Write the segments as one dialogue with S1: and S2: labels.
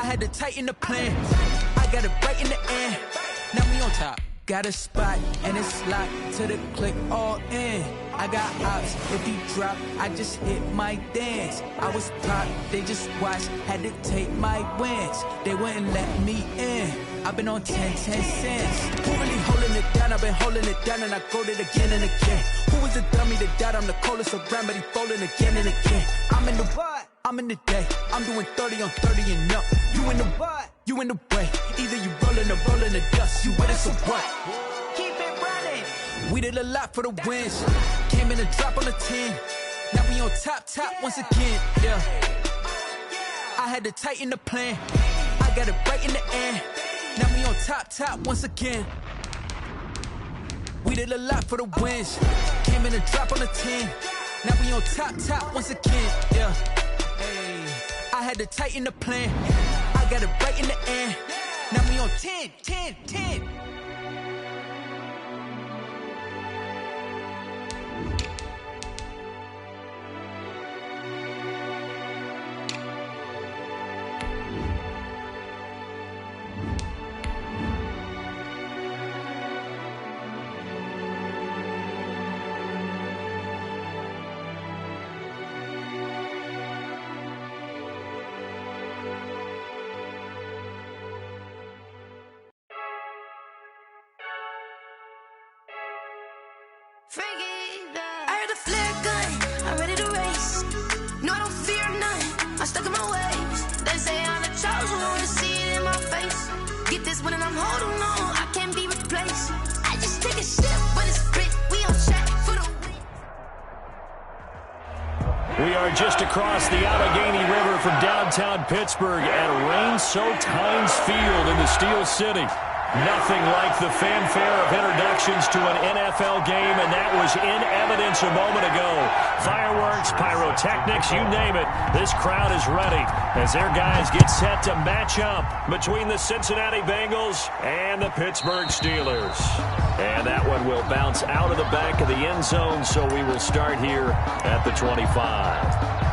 S1: had to tighten the plan. I got it right in the end. Now we on top. Got a spot and it's locked to the click all in. I got ops, if he drop, I just hit my dance. I was top, they just watched, had to take my wins. They wouldn't let me in. I've been on 10 cents. Who really holding it down? I've been holding it down and I go it again and again. Who was the dummy that doubt I'm the coldest around, but he folding again and again. I'm in the what? I'm in the day. I'm doing 30 on 30 and up. You in the what? You in the way. Either you rolling or rolling the dust. You with us or what? Keep it running. We did a lot for the wins. Came in a drop on the 10. Now we on top once again. Yeah. I had to tighten the plan. I got it right in the end. Now we on top once again. We did a lot for the wins. Came in a drop on the 10. Now we on top once again. Yeah. Hey. I had to tighten the plan. I got it right in the end. Now we on 10.
S2: I heard a flare gun, I'm ready to race. No, I don't fear none, I'm stuck in my ways. They say I'm the chosen one, see it in my face. Get this one and I'm holding on, I can't be replaced. I just take a sip, but it's split, we on track for the win.
S3: We are just across the Allegheny River from downtown Pittsburgh at rain-soaked Heinz Field in the Steel City. Nothing like the fanfare of introductions to an NFL game, and that was in evidence a moment ago. Fireworks, pyrotechnics, you name it. This crowd is ready as their guys get set to match up between the Cincinnati Bengals and the Pittsburgh Steelers. And that one will bounce out of the back of the end zone, so we will start here at the 25.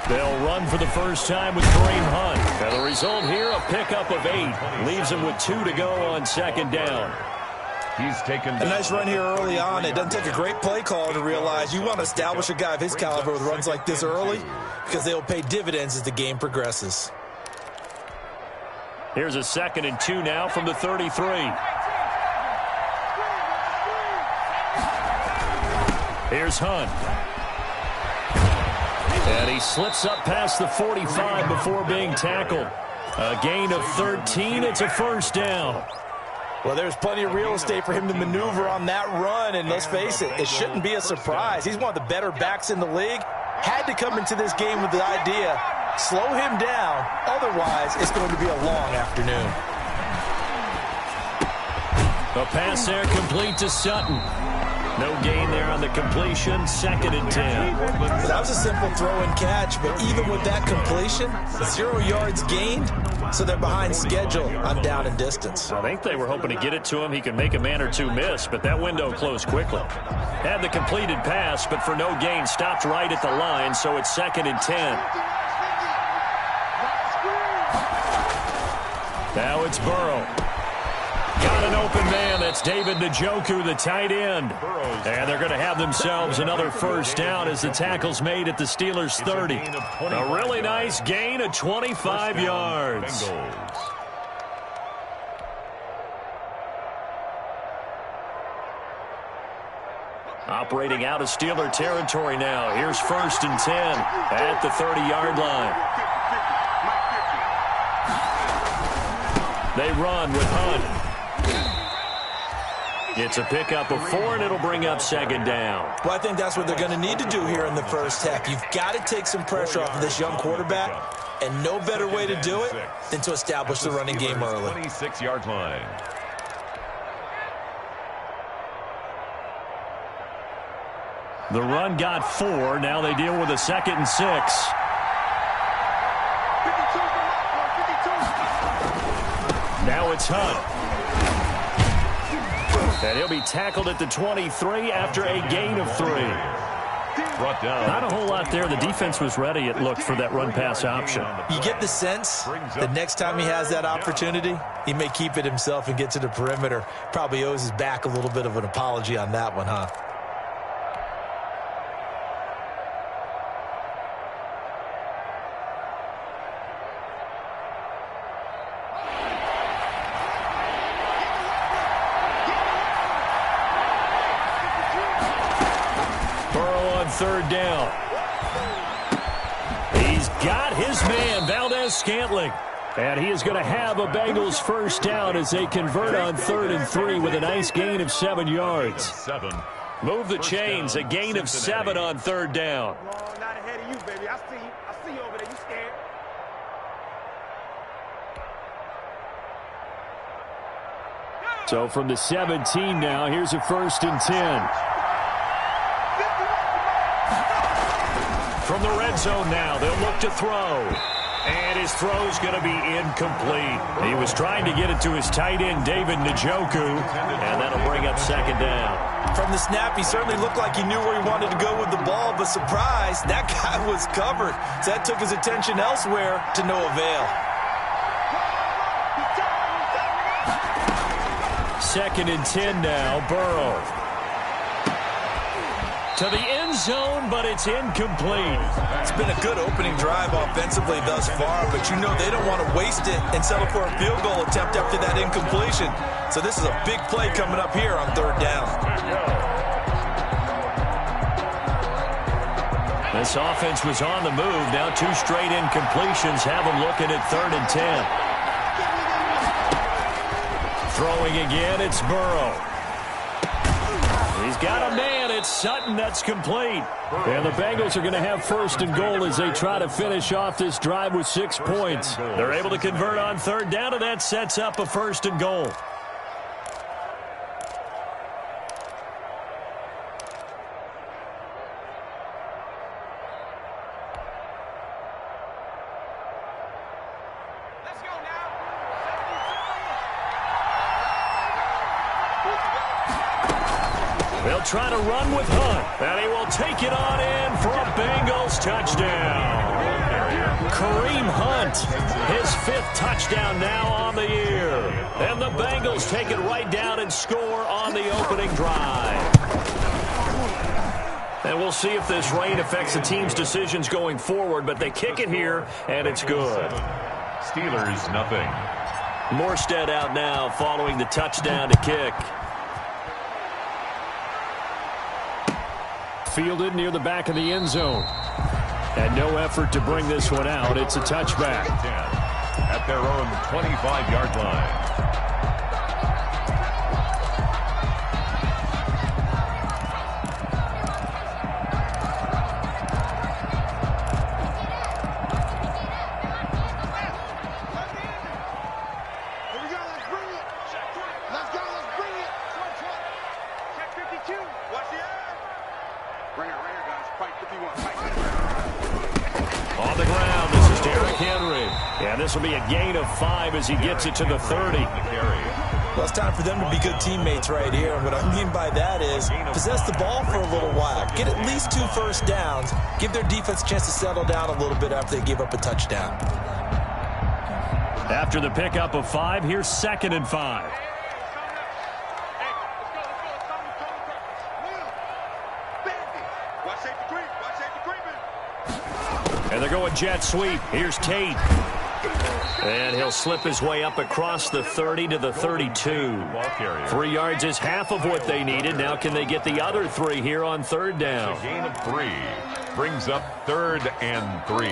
S3: They'll run for the first time with Kareem Hunt. And the result here, a pickup of 8. Leaves him with 2 to go on second down.
S4: He's taken
S5: a nice run here early on. It doesn't take a great play caller to realize you want to establish a guy of his caliber with runs like this early because they will pay dividends as the game progresses.
S3: Here's a 2nd and 2 now from the 33. Here's Hunt. And he slips up past the 45 before being tackled. A gain of 13. It's a first down.
S5: Well, there's plenty of real estate for him to maneuver on that run, and let's face it, it shouldn't be a surprise. He's one of the better backs in the league. Had to come into this game with the idea, slow him down, otherwise it's going to be a long afternoon.
S3: A pass there complete to Sutton. No gain there on the completion, 2nd and 10.
S5: That was a simple throw and catch, but even with that completion, 0 yards gained, so they're behind schedule on down and distance.
S3: I think they were hoping to get it to him. He could make a man or two miss, but that window closed quickly. Had the completed pass, but for no gain, stopped right at the line, so it's 2nd and 10. Now it's Burrow. Got an open man. That's David Njoku, the tight end. And they're going to have themselves another first down as the tackle's made at the Steelers' 30. A really nice gain of 25 yards. Operating out of Steeler territory now. Here's 1st and 10 at the 30-yard line. They run with Hunt. It's a pickup of 4, and it'll bring up 2nd down.
S5: Well, I think that's what they're going to need to do here in the first half. You've got to take some pressure off of this young quarterback, and no better way to do it than to establish the running game early.
S4: 26-yard line.
S3: The run got 4. Now they deal with a 2nd and 6. it's Hunt. And he'll be tackled at the 23 after a gain of 3.
S4: Brought down.
S3: Not a whole lot there. The defense was ready, it looked, for that run-pass option.
S5: You get the sense the next time he has that opportunity, he may keep it himself and get to the perimeter. Probably owes his back a little bit of an apology on that one, huh?
S3: Third down. He's got his man, Valdez-Scantling. And he is going to have a Bengals first down as they convert on 3rd and 3 with a nice gain of 7 yards. Move the chains, a gain of 7 on 3rd down.
S6: Not ahead of you, baby. I see you over there. You scared?
S3: So from the 17 now, here's a 1st and 10. From the red zone now, they'll look to throw. And his throw's going to be incomplete. He was trying to get it to his tight end, David Njoku, and that'll bring up 2nd down.
S5: From the snap, he certainly looked like he knew where he wanted to go with the ball, but surprise, that guy was covered. So that took his attention elsewhere to no avail.
S3: 2nd and 10 now, Burrow. To the end zone, but it's incomplete.
S5: It's been a good opening drive offensively thus far, but you know they don't want to waste it and settle for a field goal attempt after that incompletion. So this is a big play coming up here on 3rd down.
S3: This offense was on the move. Now 2 straight incompletions have them looking at 3rd and 10. Throwing again, it's Burrow. He's got a man. It's Sutton. That's complete. And the Bengals are going to have 1st and goal as they try to finish off this drive with 6 points. They're able to convert on 3rd down, and that sets up a 1st and goal. They'll try to run with Hunt, and he will take it on in for a Bengals touchdown. Kareem Hunt, his 5th touchdown now on the year. And the Bengals take it right down and score on the opening drive. And we'll see if this rain affects the team's decisions going forward, but they kick it here, and it's good.
S4: Steelers, nothing.
S3: Morstead out now following the touchdown to kick. Fielded near the back of the end zone. And no effort to bring this one out. It's a touchback.
S4: At their own 25-yard line.
S3: This will be a gain of 5 as he gets it to the 30.
S5: Well, it's time for them to be good teammates right here. And what I mean by that is possess the ball for a little while. Get at least 2 first downs. Give their defense a chance to settle down a little bit after they give up a touchdown.
S3: After the pickup of 5, here's 2nd and 5. And they're going jet sweep. Here's Tate. And he'll slip his way up across the 30 to the 32. 3 yards is half of what they needed. Now can they get the other 3 here on 3rd down?
S4: A gain of 3 brings up 3rd and 3.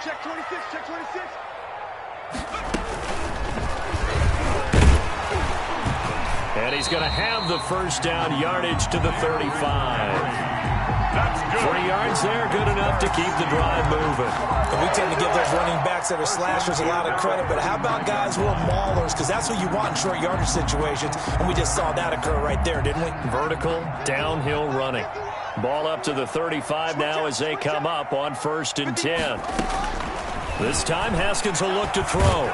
S6: Check 26, check 26.
S3: And he's going to have the first down, yardage to the 35.
S4: That's good.
S3: 3 yards there, good enough to keep the drive moving.
S5: And we tend to give those running backs that are slashers a lot of credit, but how about guys who are maulers? Because that's what you want in short yardage situations, and we just saw that occur right there, didn't we?
S3: Vertical, downhill running. Ball up to the 35 now as they come up on 1st and 10. This time Haskins will look to throw.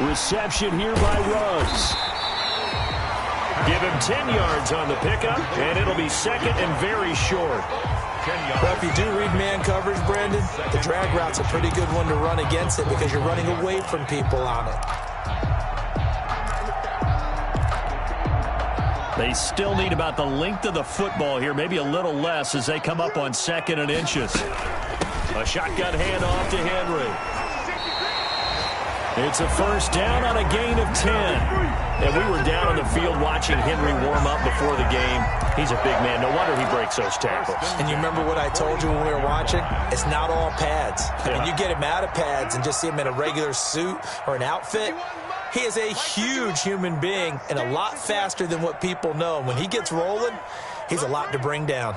S3: Reception here by Ruggs. Give him 10 yards on the pickup, and it'll be 2nd and very short.
S5: Well, if you do read man coverage, Brandon, the drag route's a pretty good one to run against it because you're running away from people on it.
S3: They still need about the length of the football here, maybe a little less as they come up on 2nd and inches. A shotgun handoff to Henry. It's a 1st down on a gain of 10. And we were down on the field watching Henry warm up before the game. He's a big man. No wonder he breaks those tackles.
S5: And you remember what I told you when we were watching? It's not all pads. I mean, you get him out of pads and just see him in a regular suit or an outfit. He is a huge human being and a lot faster than what people know. When he gets rolling, he's a lot to bring down.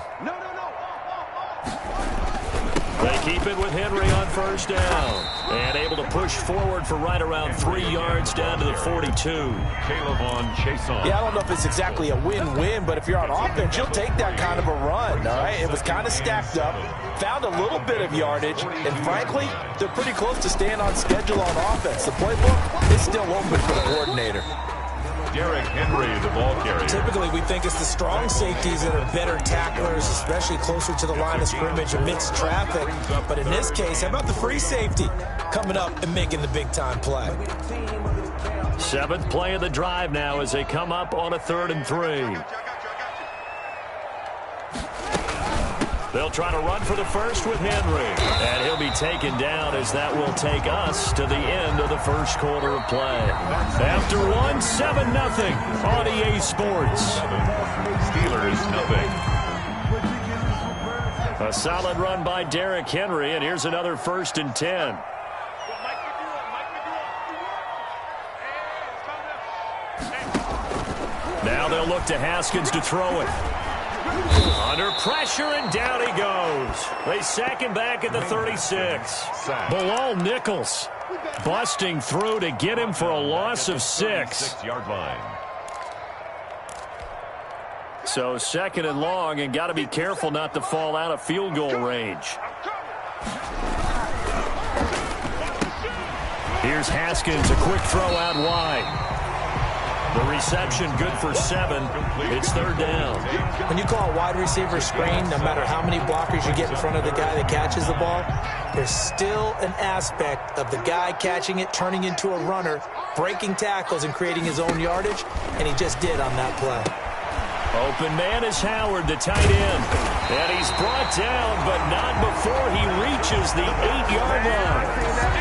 S3: They keep it with Henry on 1st down. And able to push forward for right around 3 yards down to the 42.
S4: Caleb on chase on.
S5: Yeah, I don't know if it's exactly a win-win, but if you're on offense, you'll take that kind of a run, all right? It was kind of stacked up, found a little bit of yardage, and frankly, they're pretty close to staying on schedule on offense. The playbook is still open for the coordinator.
S4: Derrick Henry, the ball carrier.
S5: Typically, we think it's the strong safeties that are better tacklers, especially closer to the line of scrimmage amidst traffic. But in this case, how about the free safety coming up and making the big-time play?
S3: 7th play of the drive now as they come up on a 3rd and 3. They'll try to run for the 1st with Henry. And he'll be taken down as that will take us to the end of the 1st quarter of play. After 1, 7-0 on EA Sports.
S4: Steelers, nothing.
S3: A solid run by Derrick Henry, and here's another 1st and 10. Now they'll look to Haskins to throw it. Under pressure, and down he goes. They sack him back at the 36. Bilal Nichols busting through to get him for a loss of 6.
S4: 6-yard line.
S3: So 2nd and long, and got to be careful not to fall out of field goal range. Here's Haskins, a quick throw out wide. The reception good for 7. It's 3rd down.
S5: When you call a wide receiver screen, no matter how many blockers you get in front of the guy that catches the ball, there's still an aspect of the guy catching it, turning into a runner, breaking tackles and creating his own yardage, and he just did on that play.
S3: Open man is Howard, the tight end. And he's brought down, but not before he reaches the 8-yard line.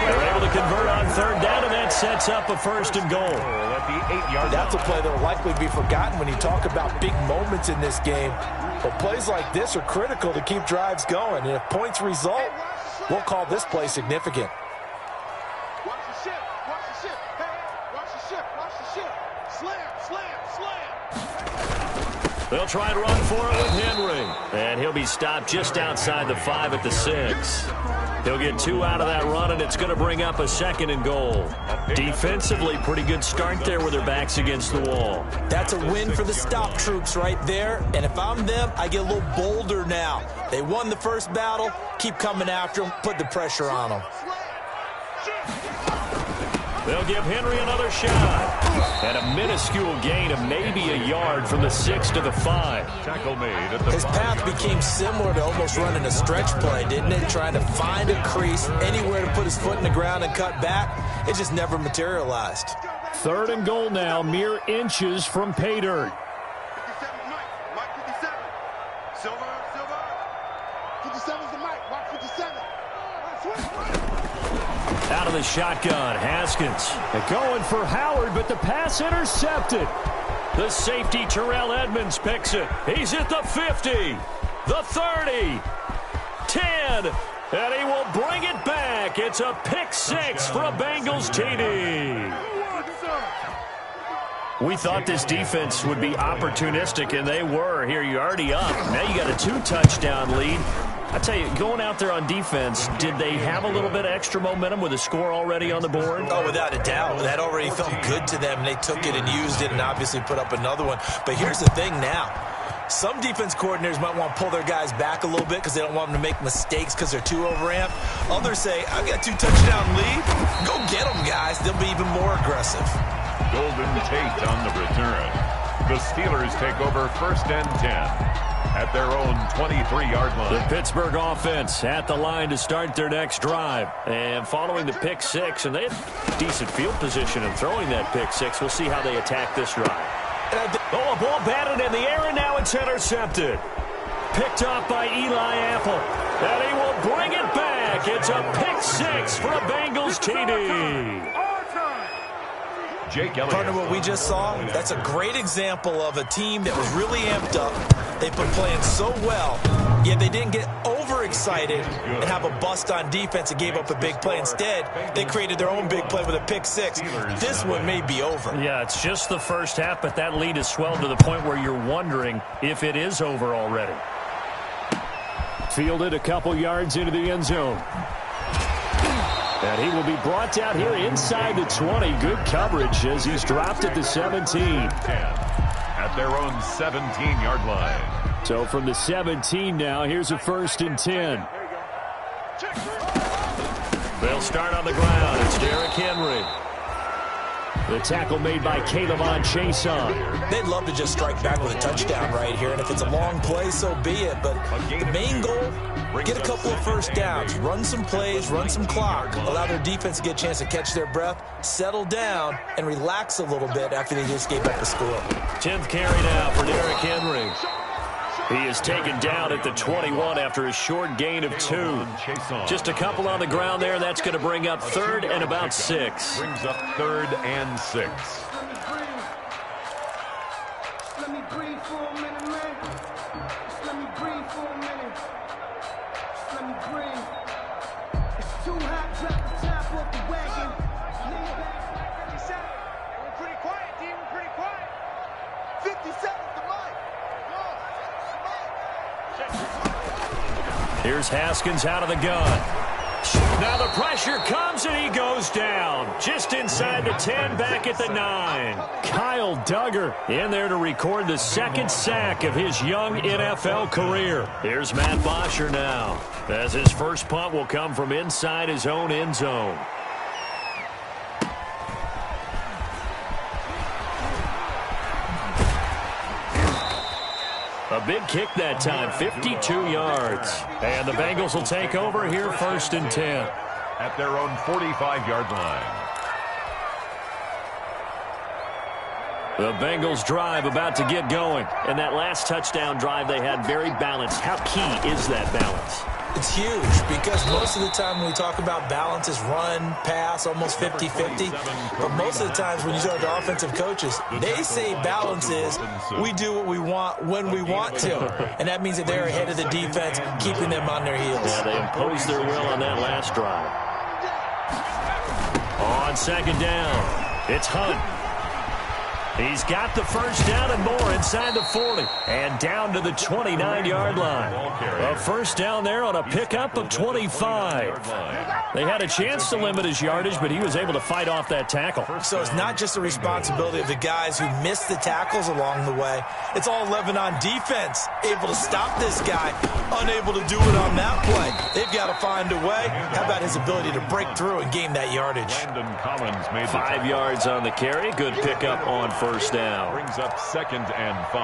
S3: They're able to convert on 3rd down, and that sets up a 1st and goal.
S5: That's a play that will likely be forgotten when you talk about big moments in this game. But plays like this are critical to keep drives going. And if points result, we'll call this play significant.
S6: Watch the ship. Watch the ship. Hey, watch the ship. Watch the ship. Slam, slam, slam.
S3: They'll try and run for it with Henry. And he'll be stopped just outside the 5 at the 6. He'll get 2 out of that run, and it's going to bring up a 2nd and goal. Defensively, pretty good start there with their backs against the wall.
S5: That's a win for the stop troops right there. And if I'm them, I get a little bolder now. They won the first battle. Keep coming after them. Put the pressure on them.
S3: They'll give Henry another shot. And a minuscule gain of maybe a yard from the 6 to the 5.
S4: Tackle made at the
S5: His path became similar to almost running a stretch play, didn't it? Trying to find a crease, anywhere to put his foot in the ground and cut back. It just never materialized.
S3: 3rd and goal now, mere inches from pay dirt.
S6: 57 Mike 57. Silver. 57's the Mike. Mike 57.
S3: Out of the shotgun, Haskins. Going for Howard, but the pass intercepted. The safety, Terrell Edmonds, picks it. He's at the 50, the 30, 10, and he will bring it back. It's a pick 6 for a Bengals TD. We thought this defense would be opportunistic, and they were. Here, you're already up. Now you got a 2-touchdown lead. I tell you, going out there on defense, did they have a little bit of extra momentum with a score already on the board?
S5: Oh, without a doubt. That already felt good to them. They took it and used it and obviously put up another one. But here's the thing now. Some defense coordinators might want to pull their guys back a little bit because they don't want them to make mistakes because they're too overamped. Others say, I've got 2 touchdown lead. Go get them, guys. They'll be even more aggressive.
S4: Golden Tate on the return. The Steelers take over 1st and 10 at their own 23-yard line.
S3: The Pittsburgh offense at the line to start their next drive. And following the pick 6, and they had decent field position in throwing that pick 6. We'll see how they attack this drive. Oh, a ball batted in the air, and now it's intercepted. Picked off by Eli Apple. And he will bring it back. It's a pick 6 for a Bengals TD.
S4: Jake Elliott.
S5: Partner, what we just saw, that's a great example of a team that was really amped up. They've been playing so well, yet they didn't get overexcited and have a bust on defense and gave up a big play. Instead, they created their own big play with a pick 6. This one may be over.
S3: Yeah, it's just the first half, but that lead has swelled to the point where you're wondering if it is over already. Fielded a couple yards into the end zone. And he will be brought down here inside the 20. Good coverage as he's dropped at the 17.
S4: At their own 17-yard line.
S3: So from the 17 now, here's a 1st and 10. They'll start on the ground. It's Derrick Henry. The tackle made by Caleb Chason.
S5: They'd love to just strike back with a touchdown right here, and if it's a long play, so be it. But the main goal, get a couple of first downs, run some plays, run some clock, allow their defense to get a chance to catch their breath, settle down, and relax a little bit after they just gave up the score.
S3: 10th carry now for Derrick Henry. He is taken down at the 21 after a short gain of 2. Just a couple on the ground there. That's going to bring up 3rd and about 6.
S4: Brings up 3rd and 6.
S6: Let me breathe for a minute, man. Just let me breathe for a minute. Just let me breathe. It's too hot, drop the top off the wagon. Lean back. 57. We're pretty quiet, team. We're pretty quiet. 57 the mic.
S3: Here's Haskins out of the gun. Now the pressure comes and he goes down. Just inside the 10, back at the 9. Kyle Duggar in there to record the 2nd sack of his young NFL career. Here's Matt Bosher now, as his first punt will come from inside his own end zone. A big kick that time, 52 yards. And the Bengals will take over here 1st and 10.
S4: At their own 45-yard line.
S3: The Bengals drive about to get going. And that last touchdown drive they had very balanced. How key is that balance?
S5: It's huge because most of the time when we talk about balance is run, pass, almost 50-50. But most of the times when you talk to offensive coaches, they say balance is we do what we want when we want to. And that means that they're ahead of the defense, keeping them on their heels.
S3: Yeah, they imposed their will on that last drive. On 2nd down, it's Hunt. He's got the first down and more inside the 40. And down to the 29-yard line. A first down there on a pickup of 25. They had a chance to limit his yardage, but he was able to fight off that tackle.
S5: So it's not just the responsibility of the guys who missed the tackles along the way. It's all 11 on defense, able to stop this guy, unable to do it on that play. They've got to find a way. How about his ability to break through and gain that yardage?
S4: Landon Collins made
S3: 5 yards on the carry. Good pickup on first down.
S4: Brings up 2nd and 5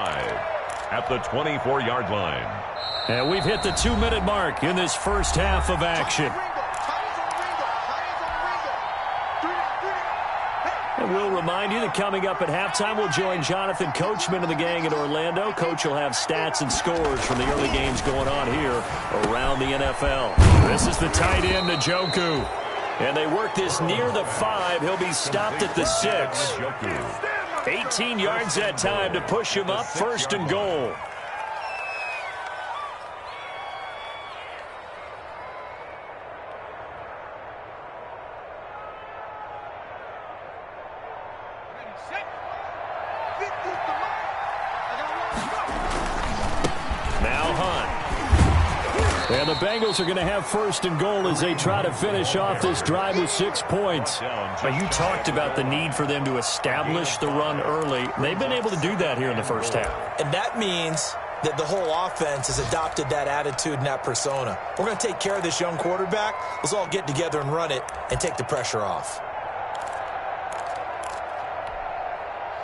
S4: at the 24-yard line.
S3: And we've hit the 2-minute mark in this first half of action. And we'll remind you that coming up at halftime, we'll join Jonathan Coachman and the gang in Orlando. Coach will have stats and scores from the early games going on here around the NFL. This is the tight end, Njoku. And they work this near the 5. He'll be stopped at the 6. 18 yards that time to push him up, 1st and goal. Now Hunt. And the Bengals are going to have 1st and goal as they try to finish off this drive with 6 points. You talked about the need for them to establish the run early. They've been able to do that here in the first half.
S5: And that means that the whole offense has adopted that attitude and that persona. We're going to take care of this young quarterback. Let's all get together and run it and take the pressure off.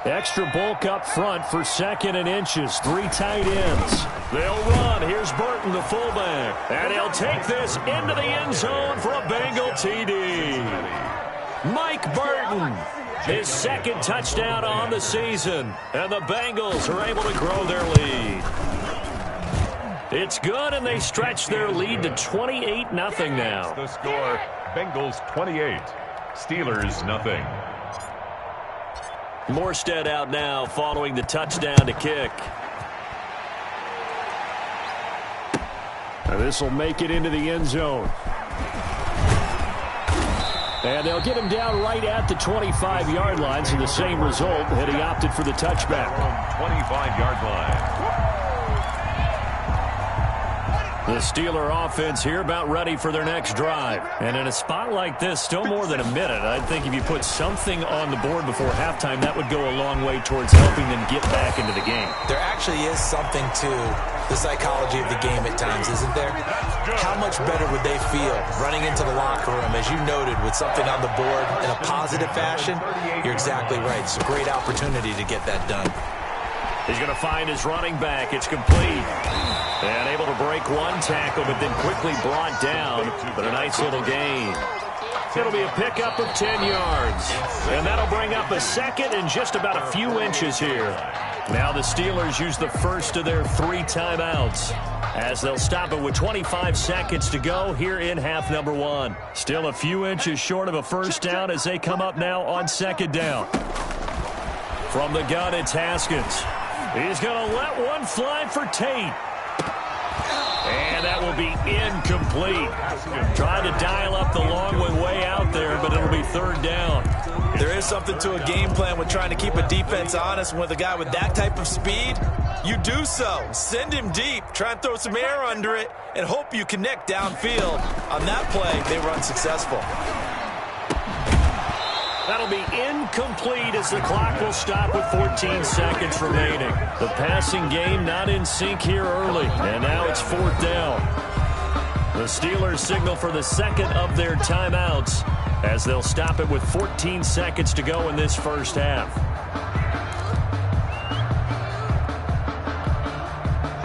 S3: Extra bulk up front for 2nd and inches. 3 tight ends. They'll run. Here's Burton, the fullback. And he'll take this into the end zone for a Bengal TD. Mike Burton, his 2nd touchdown on the season. And the Bengals are able to grow their lead. It's good, and they stretch their lead to 28-0 now.
S4: The score, Bengals 28, Steelers nothing.
S3: Morstead out now following the touchdown to kick. This will make it into the end zone. And they'll get him down right at the 25-yard line, so the same result had he opted for the touchback.
S4: 25-yard line.
S3: The Steeler offense here about ready for their next drive. And in a spot like this, still more than a minute, I think if you put something on the board before halftime, that would go a long way towards helping them get back into the game.
S5: There actually is something to the psychology of the game at times, isn't there? How much better would they feel running into the locker room, as you noted, with something on the board in a positive fashion? You're exactly right. It's a great opportunity to get that done.
S3: He's going to find his running back. It's complete. And able to break one tackle, but then quickly brought down. But a nice little gain. It'll be a pickup of 10 yards. And that'll bring up a 2nd and just about a few inches here. Now the Steelers use the first of their 3 timeouts, as they'll stop it with 25 seconds to go here in half number 1. Still a few inches short of a first down as they come up now on 2nd down. From the gun, it's Haskins. He's going to let one fly for Tate. And that will be incomplete. Trying to dial up the long way out there, but it'll be 3rd down.
S5: There is something to a game plan with trying to keep a defense honest. With a guy with that type of speed, you do so. Send him deep. Try and throw some air under it and hope you connect downfield. On that play, they were unsuccessful.
S3: That'll be incomplete as the clock will stop with 14 seconds remaining. The passing game not in sync here early, and now it's 4th down. The Steelers signal for the 2nd of their timeouts as they'll stop it with 14 seconds to go in this first half.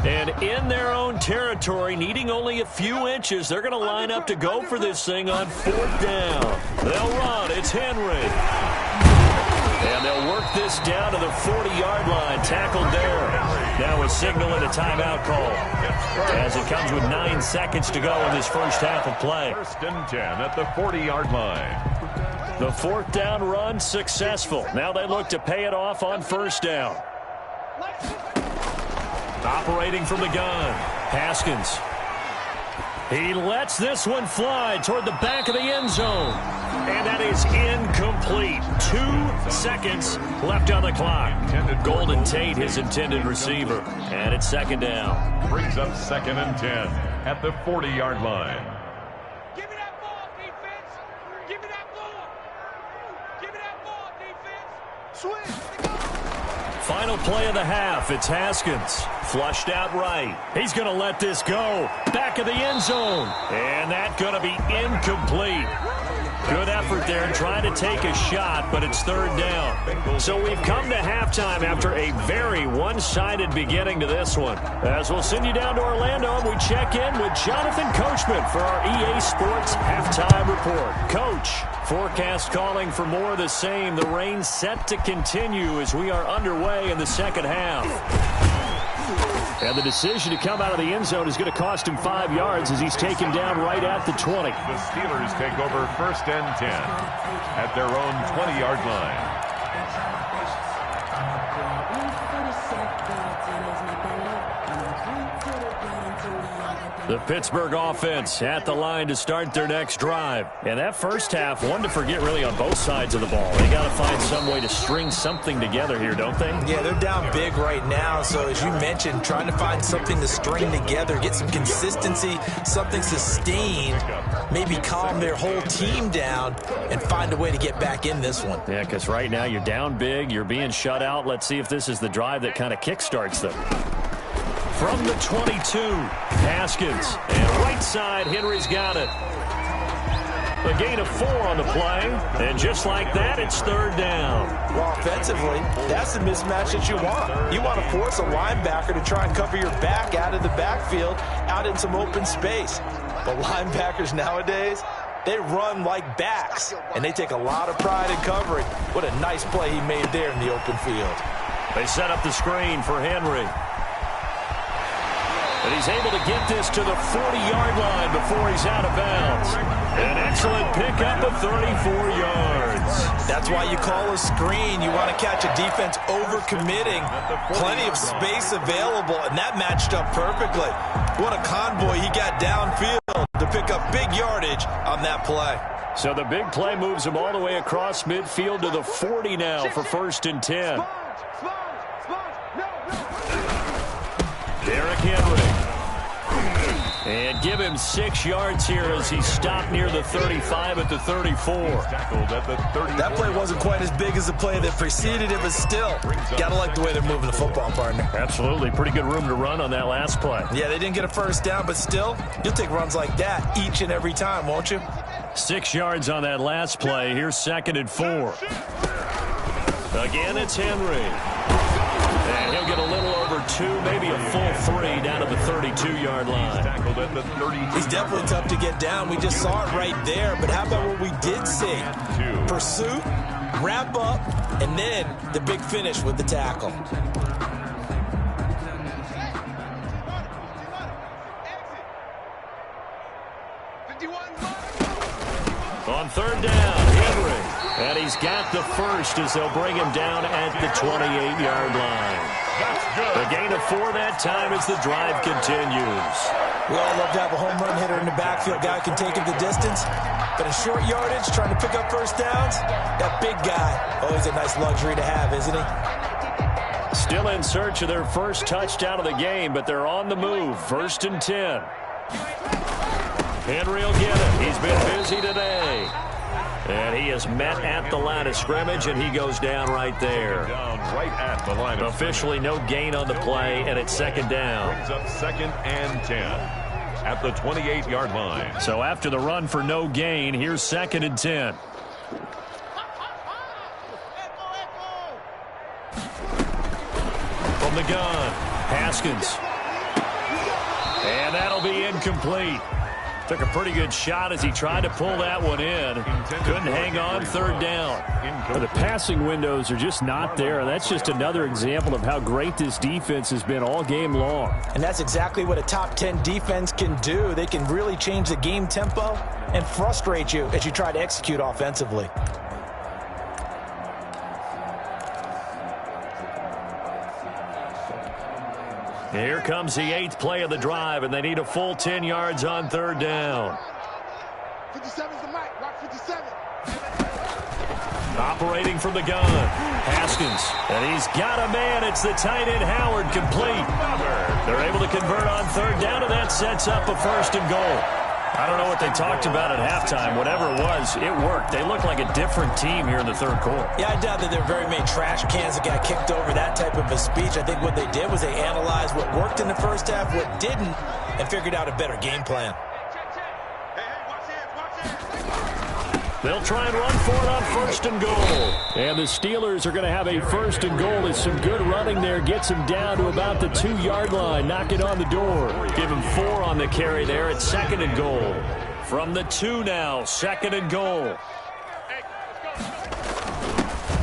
S3: And in their own territory, needing only a few inches, they're going to line up to go for this thing on 4th down. They'll run. It's Henry. And they'll work this down to the 40-yard line. Tackled there. Now a signal and a timeout call, as it comes with 9 seconds to go in this first half of play.
S4: 1st and 10 at the 40-yard line.
S3: The 4th down run successful. Now they look to pay it off on 1st down. Operating from the gun, Haskins. He lets this one fly toward the back of the end zone. And that is incomplete. 2 seconds left on the clock. Golden Tate, his intended receiver. And it's 2nd down.
S4: Brings up 2nd and 10 at the 40-yard line.
S6: Give me that ball, defense. Give me that ball. Give me that ball, defense. Switch.
S3: Final play of the half. It's Haskins. Flushed out right. He's going to let this go. Back of the end zone. And that's going to be incomplete. Good effort there trying to take a shot, but it's 3rd down. So we've come to halftime after a very one-sided beginning to this one. As we'll send you down to Orlando, and we check in with Jonathan Coachman for our EA Sports Halftime Report. Coach, forecast calling for more of the same. The rain set to continue as we are underway in the 2nd half. And the decision to come out of the end zone is going to cost him 5 yards as he's taken down right at the 20.
S4: The Steelers take over 1st and 10 at their own 20-yard line.
S3: The Pittsburgh offense at the line to start their next drive. And that first half, one to forget really on both sides of the ball. They got to find some way to string something together here, don't they?
S5: Yeah, they're down big right now. So as you mentioned, trying to find something to string together, get some consistency, something sustained, maybe calm their whole team down and find a way to get back in this one.
S3: Yeah, because right now you're down big, you're being shut out. Let's see if this is the drive that kind of kickstarts them. From the 22, Haskins. And right side, Henry's got it. A gain of 4 on the play. And just like that, it's third down.
S5: Well, offensively, that's the mismatch that you want. You want to force a linebacker to try and cover your back out of the backfield, out in some open space. But linebackers nowadays, they run like backs, and they take a lot of pride in covering. What a nice play he made there in the open field.
S3: They set up the screen for Henry. And he's able to get this to the 40-yard line before he's out of bounds. An excellent pickup of 34 yards.
S5: That's why you call a screen. You want to catch a defense over-committing. Plenty of space available, and that matched up perfectly. What a convoy he got downfield to pick up big yardage on that play.
S3: So the big play moves him all the way across midfield to the 40 now for 1st and 10. Derrick Henry. And give him 6 yards here as he stopped near the 35 at the 34.
S5: That play wasn't quite as big as the play that preceded it, but still, gotta like the way they're moving the football, partner.
S3: Absolutely. Pretty good room to run on that last play.
S5: Yeah, they didn't get a first down, but still, you'll take runs like that each and every time, won't you?
S3: 6 yards on that last play. Here's 2nd and 4. Again, it's Henry. And he'll get a little over 2, maybe a full 3 down to the 32-yard line.
S5: He's definitely tough to get down. We just saw it right there. But how about what we did see? Pursuit, wrap up, and then the big finish with the tackle.
S3: On 3rd down, Henry. And he's got the first as they'll bring him down at the 28-yard line. A gain of 4 that time as the drive continues.
S5: We all love to have a home run hitter in the backfield. Guy can take it the distance. But in short yardage, trying to pick up first downs, that big guy, always a nice luxury to have, isn't he?
S3: Still in search of their first touchdown of the game, but they're on the move. 1st and 10. Henry will get it. He's been busy today. And he is met at the line of scrimmage, and he goes down right there. Officially no gain on the play, and it's 2nd down.
S4: Brings up 2nd and 10 at the 28-yard line.
S3: So after the run for no gain, here's 2nd and 10. From the gun, Haskins. And that'll be incomplete. Took a pretty good shot as he tried to pull that one in. Couldn't hang on. 3rd down.
S7: The passing windows are just not there. That's just another example of how great this defense has been all game long.
S5: And that's exactly what a top 10 defense can do. They can really change the game tempo and frustrate you as you try to execute offensively.
S3: Here comes the 8th play of the drive, and they need a full 10 yards on 3rd down.
S6: 57's the mic. Rock 57.
S3: Operating from the gun, Haskins. And he's got a man. It's the tight end, Howard, complete. They're able to convert on 3rd down, and that sets up a 1st and goal. I don't know what they talked about at halftime. Whatever it was, it worked. They look like a different team here in the 3rd quarter.
S5: Yeah, I doubt that there are very many trash cans that got kicked over, that type of a speech. I think what they did was they analyzed what worked in the first half, what didn't, and figured out a better game plan.
S3: They'll try and run for it on 1st and goal.
S7: And the Steelers are going to have a 1st and goal as some good running there gets him down to about the 2-yard line. Knock it on the door.
S3: Give him 4 on the carry there at 2nd and goal. From the 2 now, 2nd and goal.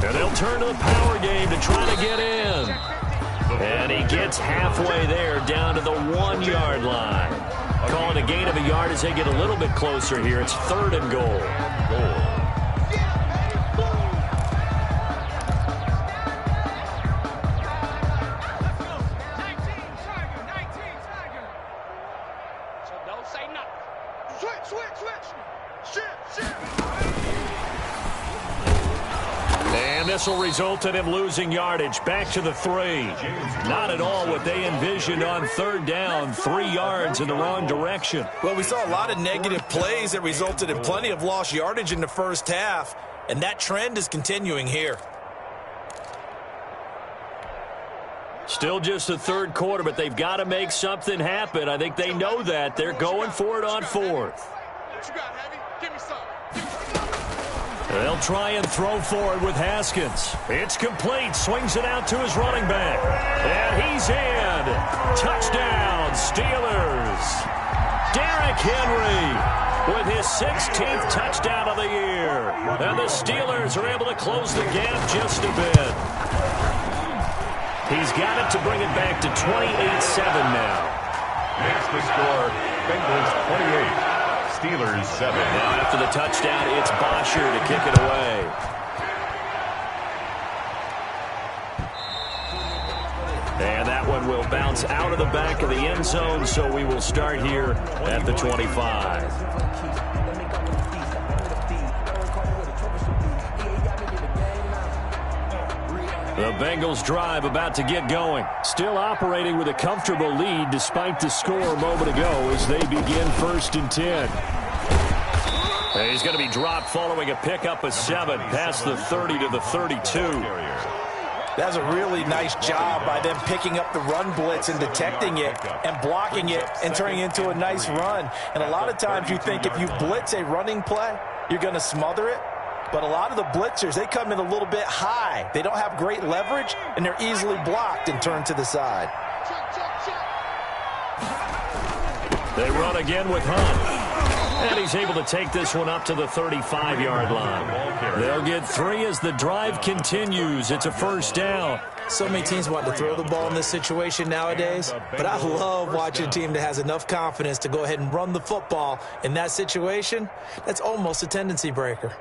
S3: And they'll turn to the power game to try to get in. And he gets halfway there down to the 1-yard line. Calling a gain of a yard as they get a little bit closer here. It's 3rd and goal. And this will result in him losing yardage back to the 3. Not at all what they envisioned on 3rd down. 3 yards in the wrong direction.
S5: Well, we saw a lot of negative plays that resulted in plenty of lost yardage in the first half, and that trend is continuing here.
S7: Still just the third quarter, but they've got to make something happen. I think they know that. They're going for it on fourth.
S8: What you got, Heavy? Give me some.
S7: They'll try and throw forward with Haskins. It's complete. Swings it out to his running back. And he's in. Touchdown, Steelers. Derrick Henry with his 16th touchdown of the year. And the Steelers are able to close the gap just a bit. He's got it to bring it back to 28-7 now.
S4: Makes the score Bengals 28, Steelers 7.
S7: Now after the touchdown, it's Bosher to kick it away. And that one will bounce out of the back of the end zone, so we will start here at the 25. The Bengals drive about to get going. Still operating with a comfortable lead despite the score a moment ago as they begin 1st and 10. And he's going to be dropped following a pickup of 7 past the 30 to the 32.
S5: That's a really nice job by them picking up the run blitz and detecting it and blocking it and turning it into a nice run. And a lot of times you think if you blitz a running play, you're going to smother it. But a lot of the blitzers, they come in a little bit high. They don't have great leverage, and they're easily blocked and turned to the side.
S7: They run again with Hunt. And he's able to take this one up to the 35-yard line. They'll get 3 as the drive continues. It's a 1st down.
S5: So many teams want to throw the ball in this situation nowadays, but I love watching a team that has enough confidence to go ahead and run the football. In that situation, that's almost a tendency breaker.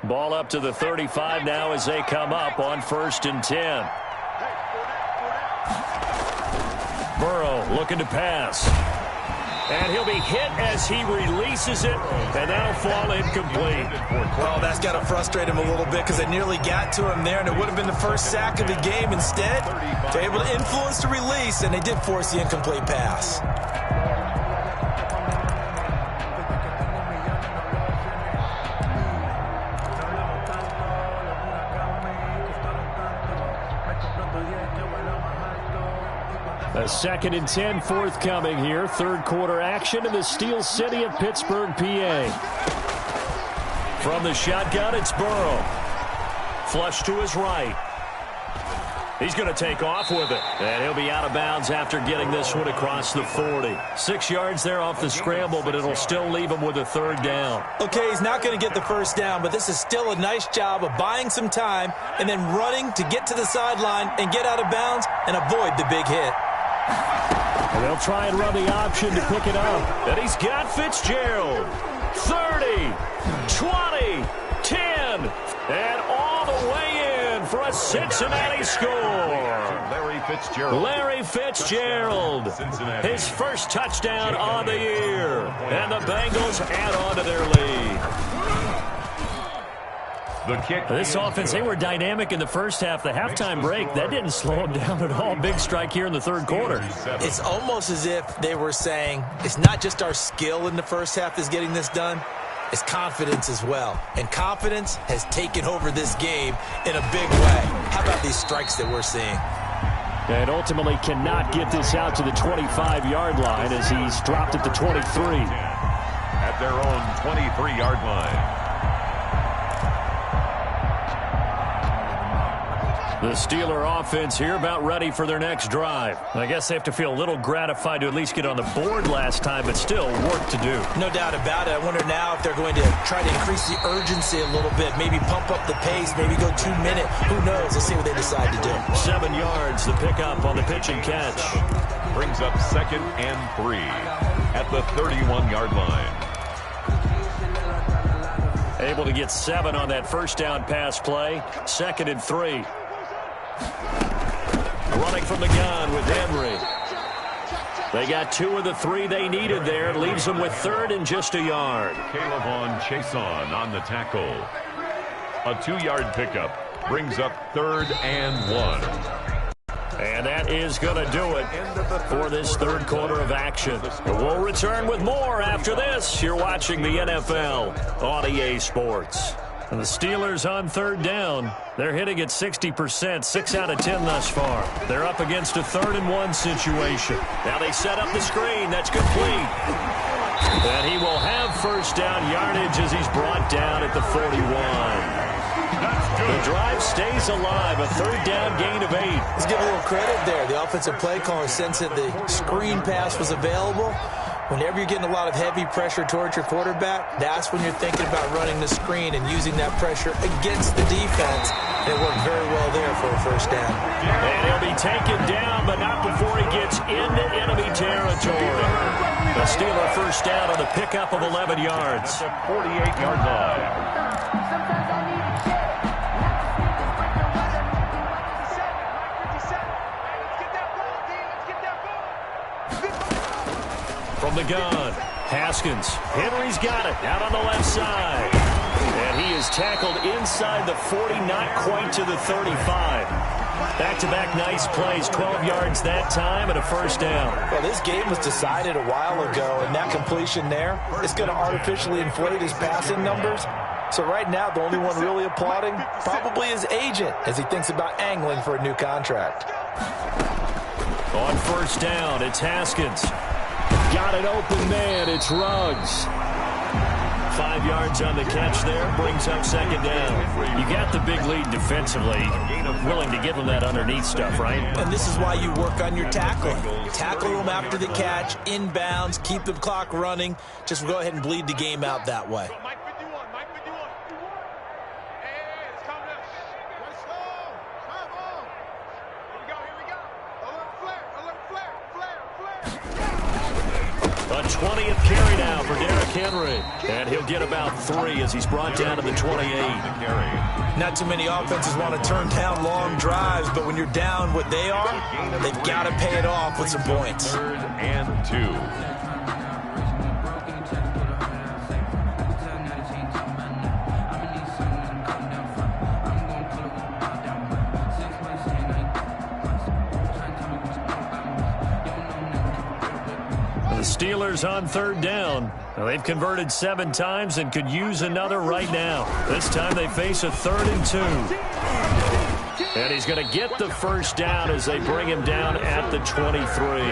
S7: Ball up to the 35 now as they come up on 1st and 10. Burrow looking to pass. And he'll be hit as he releases it, and that'll fall incomplete.
S5: Well, that's got to frustrate him a little bit because they nearly got to him there, and it would have been the first sack of the game. Instead, they're able to influence the release, and they did force the incomplete pass.
S7: A 2nd and 10 forthcoming here. 3rd quarter action in the Steel City of Pittsburgh, PA. From the shotgun, it's Burrow. Flush to his right. He's going to take off with it. And he'll be out of bounds after getting this one across the 40. 6 yards there off the scramble, but it'll still leave him with a 3rd down.
S5: Okay, he's not going to get the 1st down, but this is still a nice job of buying some time and then running to get to the sideline and get out of bounds and avoid the big hit.
S7: And they'll try and run the option to pick it up. And he's got Fitzgerald. 30, 20, 10, and all the way in for a Cincinnati score. Larry Fitzgerald, his 1st touchdown on the year. And the Bengals add on to their lead.
S4: The kick.
S7: This offense, they were dynamic in the first half. The halftime break, that didn't slow them down at all. Big strike here in the 3rd quarter.
S5: It's almost as if they were saying, it's not just our skill in the first half that's getting this done, it's confidence as well. And confidence has taken over this game in a big way. How about these strikes that we're seeing?
S7: And ultimately cannot get this out to the 25-yard line as he's dropped at the 23.
S4: At their own 23-yard line.
S7: The Steeler offense here about ready for their next drive. I guess they have to feel a little gratified to at least get on the board last time, but still work to do.
S5: No doubt about it. I wonder now if they're going to try to increase the urgency a little bit, maybe pump up the pace, maybe go 2-minute. Who knows? Let's see what they decide to do.
S7: 7 yards, the pickup on the pitch and catch.
S4: Brings up 2nd and 3 at the 31-yard line.
S7: Able to get 7 on that 1st down pass play. 2nd and 3. Running from the gun with Henry. They got 2 of the 3 they needed there. It leaves them with 3rd and just a yard.
S4: Caleb Chason on the tackle. A 2-yard pickup brings up 3rd and 1.
S7: And that is going to do it for this 3rd quarter of action. We'll return with more after this. You're watching the NFL on EA Sports. And the Steelers on third down. They're hitting at 60%, 6 out of 10 thus far. They're up against a 3rd and 1 situation. Now they set up the screen. That's complete. And he will have first down yardage as he's brought down at the 41. The drive stays alive, a 3rd down gain of 8.
S5: Let's give a little credit there. The offensive play caller sensed that the screen pass was available. Whenever you're getting a lot of heavy pressure towards your quarterback, that's when you're thinking about running the screen and using that pressure against the defense. And it worked very well there for a first down.
S7: And he'll be taken down, but not before he gets into enemy territory. The Steeler first down on the pickup of 11 yards.
S4: 48-yard line.
S7: From the gun, Haskins. Henry's got it out on the left side. And he is tackled inside the 40, not quite to the 35. Back-to-back nice plays, 12 yards that time and a first down.
S5: Well, this game was decided a while ago, and that completion there is going to artificially inflate his passing numbers. So right now, the only one really applauding probably his agent as he thinks about angling for a new contract.
S7: On first down, it's Haskins. Got an open man. It's Ruggs. 5 yards on the catch there. Brings up second down. You got the big lead defensively. Willing to give him that underneath stuff, right?
S5: And this is why you work on your tackling. Tackle them after the catch, inbounds, keep the clock running. Just go ahead and bleed the game out that way.
S8: Mike 51, Mike 51. Hey, let's calm down. Let's go. Come on. Here we go. Alert flare,
S7: A 20th carry now for Derrick Henry. And he'll get about 3 as he's brought down to the 28.
S5: Not too many offenses want to turn down long drives, but when you're down what they are, they've got to pay it off with some points.
S4: 3rd and 2.
S7: Steelers on third down. Well, they've converted 7 times and could use another right now. This time they face a 3rd and 2. And he's going to get the first down as they bring him down at the 23.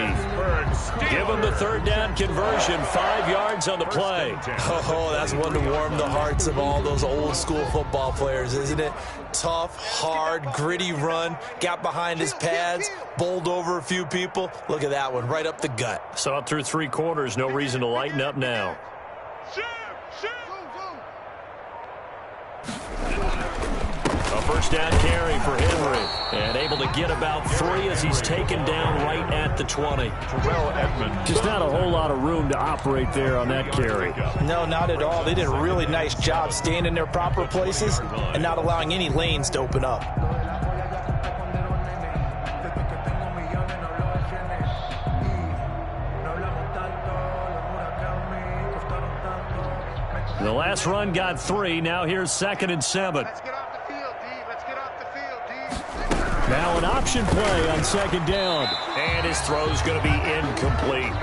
S7: Give him the 3rd down conversion, 5 yards on the play.
S5: Oh, that's one to warm the hearts of all those old school football players, isn't it? Tough, hard, gritty run, got behind his pads, bowled over a few people. Look at that one, right up the gut.
S7: Saw it through 3 quarters, no reason to lighten up now. A first down carry for Henry. And able to get about 3 as he's taken down right at the 20. Just not a whole lot of room to operate there on that carry.
S5: No, not at all. They did a really nice job staying in their proper places and not allowing any lanes to open up.
S7: The last run got 3. Now here's 2nd and 7.
S8: Let's get off the field, D. Let's get off the field, D.
S7: Now an option play on 2nd down. And his throw's going to be incomplete.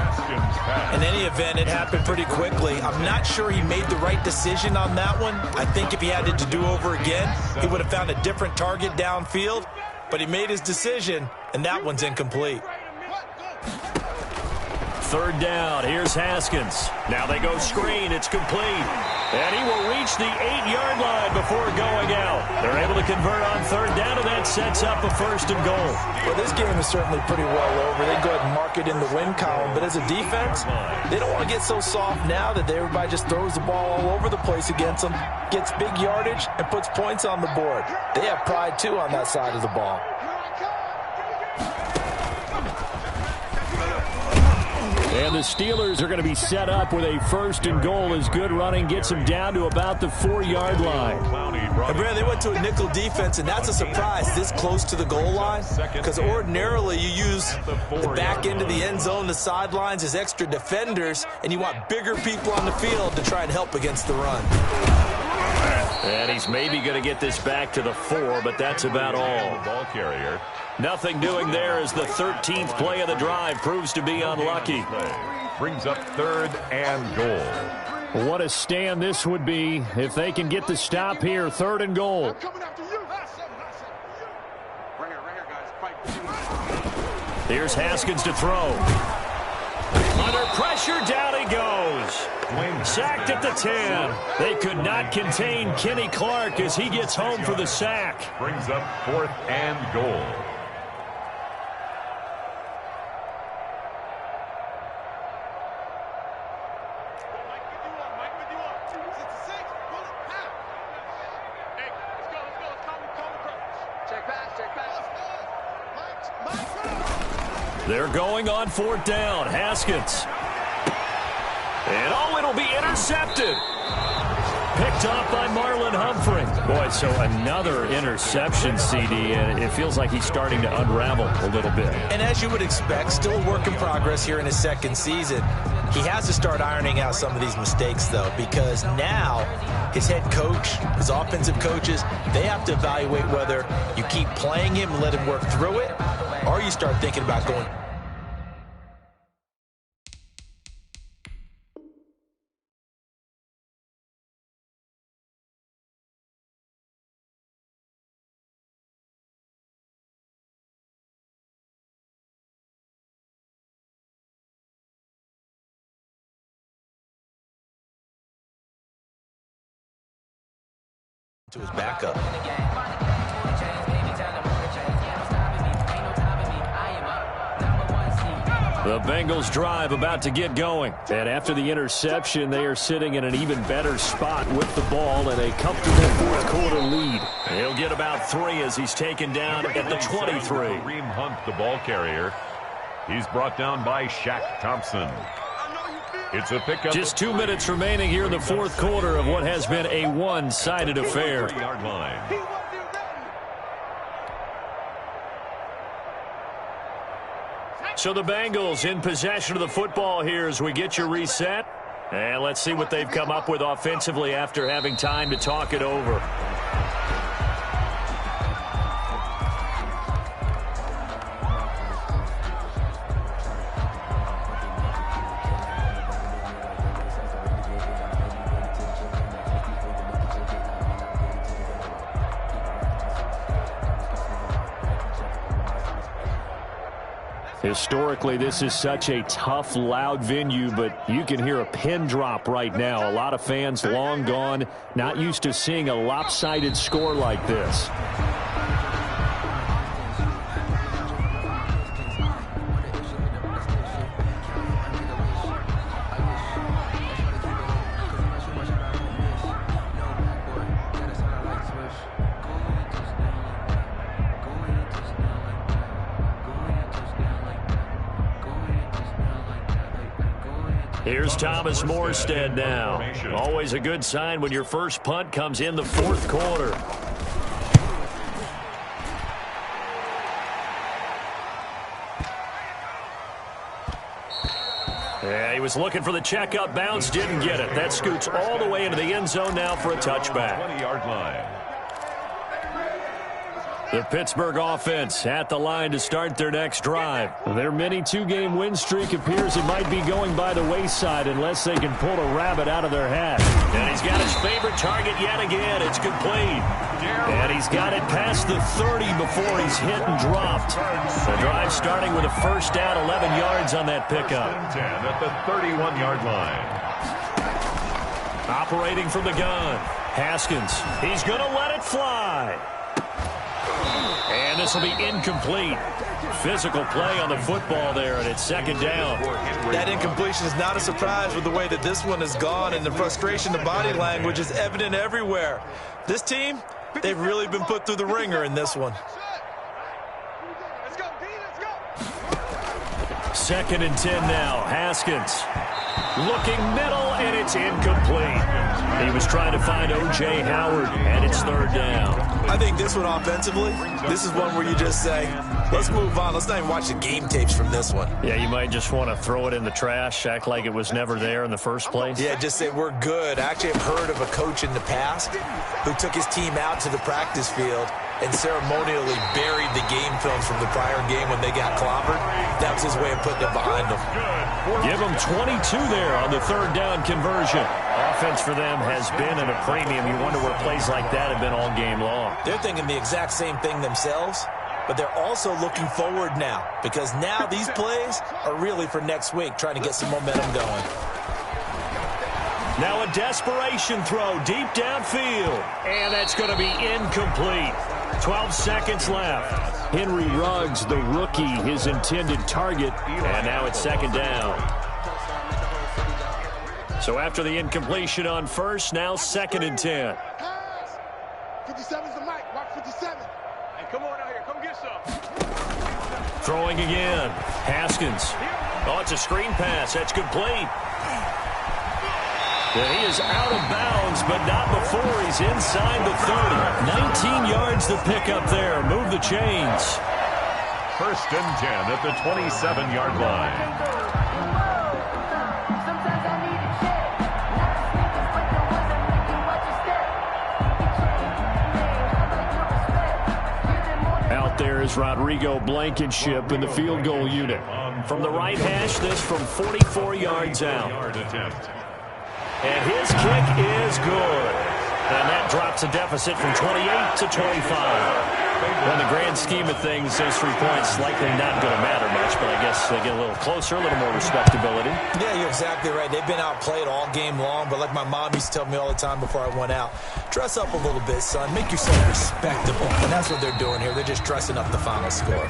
S5: In any event, it happened pretty quickly. I'm not sure he made the right decision on that one. I think if he had it to do over again, he would have found a different target downfield. But he made his decision, and that one's incomplete.
S7: 3rd down. Here's Haskins. Now they go screen. It's complete. And he will reach the 8-yard line before going out. They're able to convert on 3rd down, and that sets up a 1st and goal.
S5: Well, this game is certainly pretty well over. They go ahead and mark it in the win column. But as a defense, they don't want to get so soft now that everybody just throws the ball all over the place against them, gets big yardage, and puts points on the board. They have pride, too, on that side of the ball.
S7: And the Steelers are going to be set up with a 1st and goal as good running gets them down to about the 4-yard line.
S5: And Brad, they went to a nickel defense, and that's a surprise this close to the goal line, because ordinarily you use the back end of the end zone, the sidelines as extra defenders, and you want bigger people on the field to try and help against the run.
S7: And he's maybe going to get this back to the 4, but that's about all.
S4: Ball carrier.
S7: Nothing doing there as the 13th play of the drive proves to be unlucky.
S4: Brings up 3rd and goal.
S7: What a stand this would be if they can get the stop here. 3rd and goal.
S8: Coming after you. Right here, guys. Fight.
S7: Here's Haskins to throw. Under pressure, down he goes. Sacked at the 10. They could not contain Kenny Clark as he gets home for the sack.
S4: Brings up 4th and goal.
S7: They're going on 4th down. Haskins. And it'll be intercepted. Picked off by Marlon Humphrey. Boy, so another interception, CD, and it feels like he's starting to unravel a little bit.
S5: And as you would expect, still a work in progress here in his 2nd season. He has to start ironing out some of these mistakes, though, because now his head coach, his offensive coaches, they have to evaluate whether you keep playing him and let him work through it, or you start thinking about going. To his backup.
S7: The Bengals drive about to get going. And after the interception, they are sitting in an even better spot with the ball and a comfortable 4th quarter lead. He'll get about 3 as he's taken down at the 23.
S4: Kareem Hunt, the ball carrier. He's brought down by Shaq Thompson. It's a pickup.
S7: Just 2 minutes remaining here in the 4th quarter of what has been a one-sided affair.
S4: 3-yard line.
S7: So the Bengals in possession of the football here as we get your reset. And let's see what they've come up with offensively after having time to talk it over. Historically, this is such a tough, loud venue, but you can hear a pin drop right now. A lot of fans long gone, not used to seeing a lopsided score like this. Here's Thomas Morstead now. Always a good sign when your first punt comes in the 4th quarter. Yeah, he was looking for the checkup bounce, didn't get it. That scoots all the way into the end zone now for a touchback.
S4: 20-yard line.
S7: The Pittsburgh offense at the line to start their next drive. Their mini 2-game win streak appears it might be going by the wayside unless they can pull a rabbit out of their hat. And he's got his favorite target yet again. It's complete. And he's got it past the 30 before he's hit and dropped. The drive starting with a first down, 11 yards on that pickup.
S4: 10 at the 31-yard line.
S7: Operating from the gun, Haskins. He's going to let it fly. And this will be incomplete. Physical play on the football there, and it's 2nd down.
S5: That incompletion is not a surprise with the way that this one has gone, and the frustration, the body language is evident everywhere. This team, they've really been put through the ringer in this one.
S7: 2nd and 10 now. Haskins looking middle, and it's incomplete. He was trying to find O.J. Howard, and it's 3rd down.
S5: I think this one offensively, this is one where you just say, let's move on. Let's not even watch the game tapes from this one.
S7: Yeah, you might just want to throw it in the trash, act like it was never there in the first place.
S5: Yeah, just say we're good. Actually, I've heard of a coach in the past who took his team out to the practice field and ceremonially buried the game films from the prior game when they got clobbered. That was his way of putting it behind them.
S7: Give them 22 there on the third down conversion. Offense for them has been at a premium. You wonder where plays like that have been all game long.
S5: They're thinking the exact same thing themselves, but they're also looking forward now because now these plays are really for next week, trying to get some momentum going.
S7: Now a desperation throw deep downfield, and that's going to be incomplete. 12 seconds left. Henry Ruggs, the rookie, his intended target, and now it's second down. So after the incompletion on first, now 2nd and 10.
S8: 57's the mic. Watch 57. Hey, come on out here. Come get some.
S7: Throwing again. Haskins. Oh, it's a screen pass. That's complete. And he is out of bounds, but not before he's inside the 30. 19 yards to pick up there. Move the chains.
S4: 1st and 10 at the 27-yard line.
S7: Out there is Rodrigo Blankenship in the field goal unit. From the right hash, this from 44 yards out. And his kick is good. And that drops a deficit from 28 to 25. In the grand scheme of things, those 3 points likely not going to matter much, but I guess they get a little closer, a little more respectability.
S5: Yeah, you're exactly right. They've been outplayed all game long, but like my mom used to tell me all the time before I went out, dress up a little bit, son. Make yourself respectable. And that's what they're doing here. They're just dressing up the final score.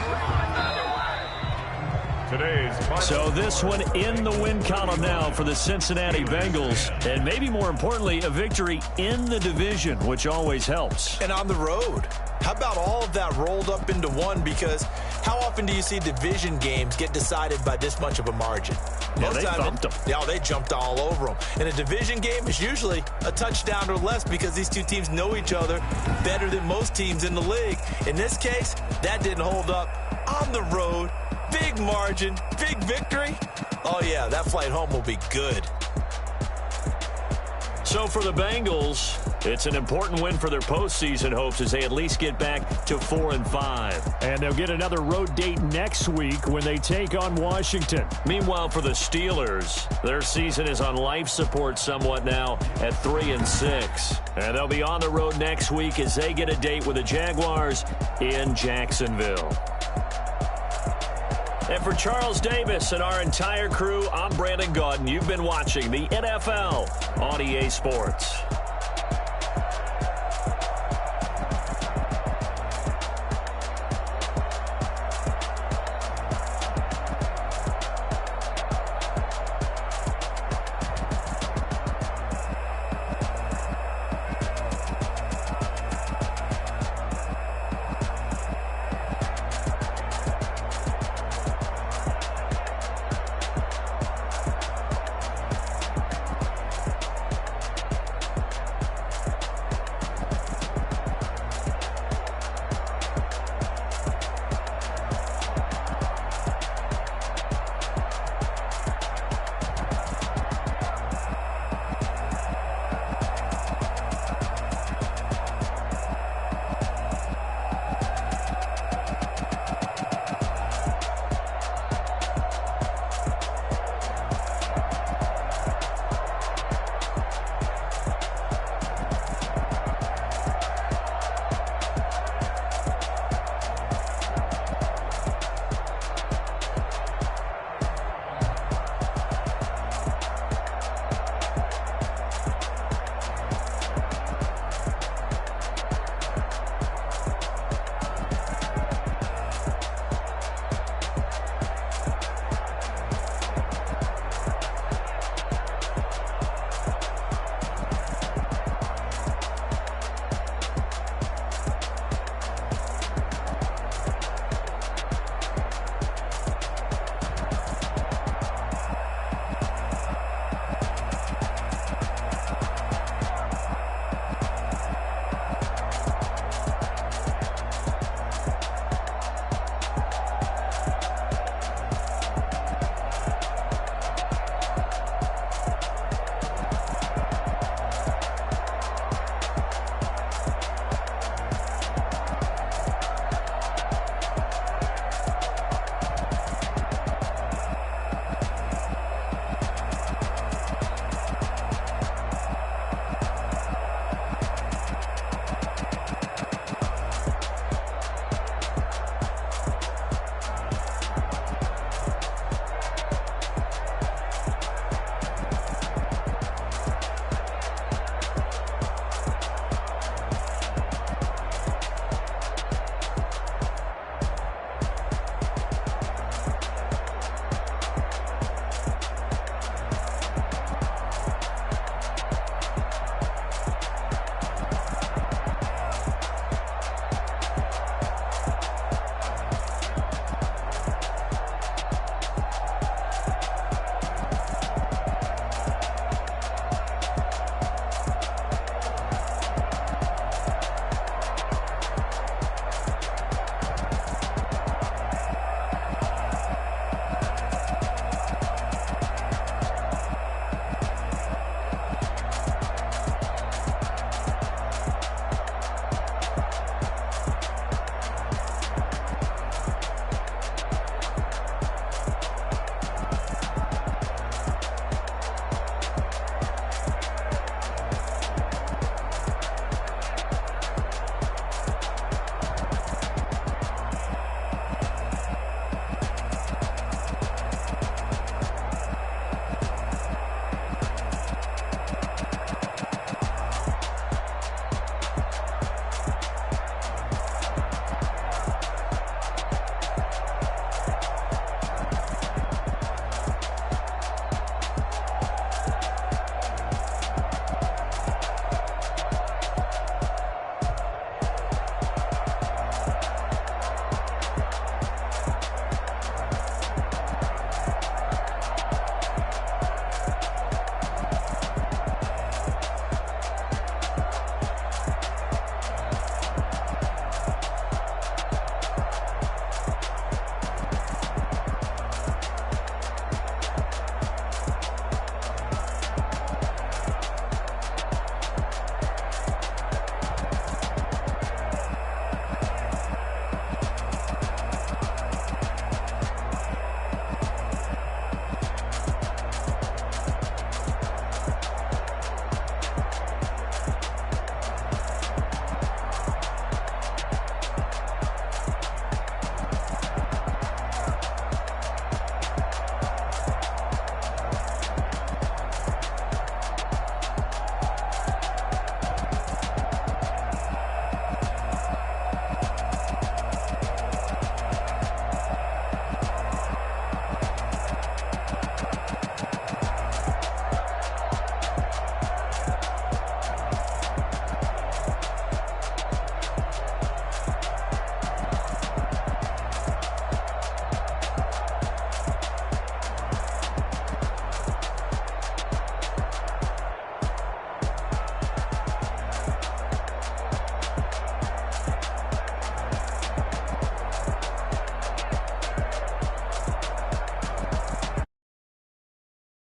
S7: So this one in the win column now for the Cincinnati Bengals. And maybe more importantly, a victory in the division, which always helps.
S5: And on the road. How about all of that rolled up into one? Because how often do you see division games get decided by this much of a margin?
S7: Yeah, they thumped them.
S5: Yeah, they jumped all over them. And a division game is usually a touchdown or less because these two teams know each other better than most teams in the league. In this case, that didn't hold up. On the road, big margin, big victory. Oh, yeah, that flight home will be good.
S7: So for the Bengals, it's an important win for their postseason hopes as they at least get back to 4-5. And they'll get another road date next week when they take on Washington. Meanwhile, for the Steelers, their season is on life support somewhat now at 3-6. And they'll be on the road next week as they get a date with the Jaguars in Jacksonville. And for Charles Davis and our entire crew, I'm Brandon Gaudin. You've been watching the NFL on EA Sports.